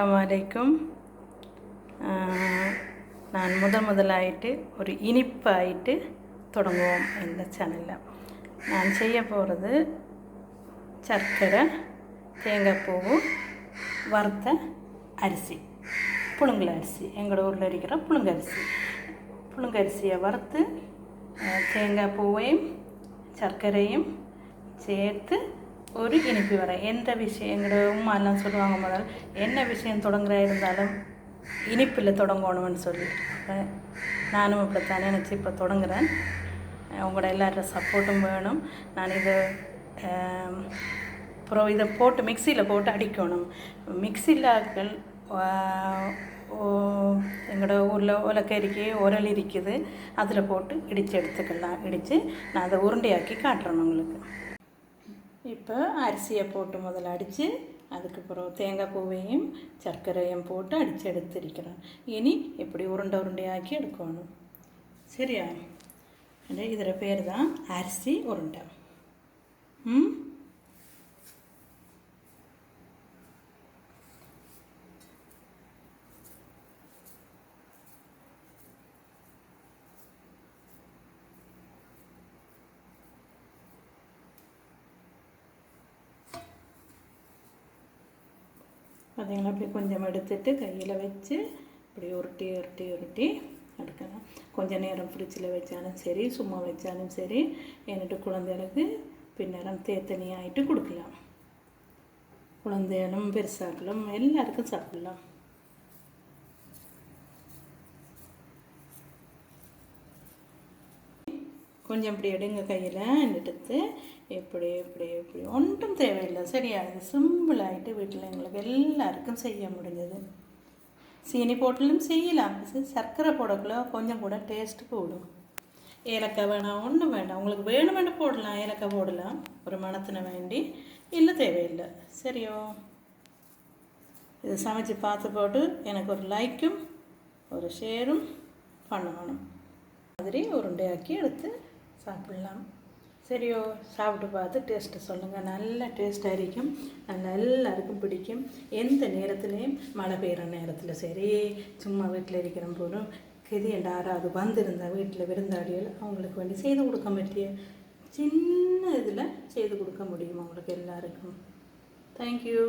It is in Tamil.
வலைக்கும். நான் முதலாயிட்டு ஒரு இனிப்பாயிட்டு தொடங்குவோம் இந்த சேனலில். நான் செய்ய போகிறது சர்க்கரை, தேங்காய் பூவு, வறுத்த அரிசி, புழுங்கல் அரிசி. எங்களோட ஊரில் இருக்கிற புழுங்கரிசியை வறுத்து தேங்காய் பூவையும் சர்க்கரையும் சேர்த்து ஒரு இனிப்பு வர எந்த விஷயம் எங்களோட உமாலாம் சொல்லுவாங்க, முதல் என்ன விஷயம் தொடங்குறா இருந்தாலும் இனிப்பில் தொடங்கணும்னு சொல்லி. நானும் இப்படித்தான் நினச்சி இப்போ தொடங்குறேன். உங்களோட எல்லாரோட சப்போர்ட்டும் வேணும். நான் அப்புறம் இதை போட்டு மிக்சியில் போட்டு அடிக்கணும். மிக்சியில் எங்களோட ஊரில் உலக்கரிக்கு உரல் இருக்குது, அதில் போட்டு இடித்து எடுத்துக்கலாம். இடித்து நான் அதை உருண்டையாக்கி காட்டுறேன் உங்களுக்கு. இப்போ அரிசியை போட்டு முதல்ல அடித்து அதுக்கப்புறம் தேங்காய் பூவையும் சர்க்கரையும் போட்டு அடித்து எடுத்துருக்கிறேன். இனி இப்படி உருண்டையாக்கி எடுக்கணும். சரியா? இதில் பேர் தான் அரிசி உருண்டை. பார்த்தீங்களா? அப்படி கொஞ்சம் எடுத்துட்டு கையில் வச்சு இப்படி உருட்டி எடுக்கலாம். கொஞ்சம் நேரம் ஃப்ரிட்ஜில் வச்சாலும் சரி, சும்மா வச்சாலும் சரி. என்னட்டு குழந்தைகளுக்கு பின்னரம் தேத்தனியாகிட்டு கொடுக்கலாம். குழந்தைகளும் பெருசாக்கலாம், எல்லாருக்கும் சாப்பிடலாம். கொஞ்சம் இப்படி எடுங்க கையில் எடுத்து எப்படி ஒன்றும் தேவையில்லை. சரியா? இது சிம்பிளாகிட்டு வீட்டில் எங்களுக்கு எல்லாருக்கும் செய்ய முடிஞ்சது. சீனி போட்டிலும் செய்யலாம், சர்க்கரை போடக்குள்ள கொஞ்சம் கூட டேஸ்ட்டு போடும். ஏலக்காய் வேணாம், ஒன்றும் வேண்டாம். உங்களுக்கு வேணுமென்று போடலாம், ஏலக்காய் போடலாம் ஒரு மணத்தின வேண்டி, இல்லை தேவையில்லை. சரியோ? இது சமைச்சு பார்த்து போட்டு எனக்கு ஒரு லைக்கும் ஒரு ஷேரும் பண்ணணும். மாதிரி உருண்டையாக்கி எடுத்து சாப்பிடலாம். சரியோ? சாப்பிட்டு பார்த்து டேஸ்ட்டு சொல்லுங்கள். நல்ல டேஸ்ட்டாக இருக்கும், நல்லா எல்லாருக்கும் பிடிக்கும். எந்த நேரத்துலேயும், மழை பெய்கிற நேரத்தில் சரி, சும்மா வீட்டில் இருக்கிற போதும் கெதி யாராவது வந்திருந்தால் வீட்டில் விருந்தாளிகள் அவங்களுக்கு வேண்டி செய்து கொடுக்க பற்றிய சின்ன இதில் செய்து கொடுக்க முடியும் அவங்களுக்கு எல்லாருக்கும். தேங்க்யூ.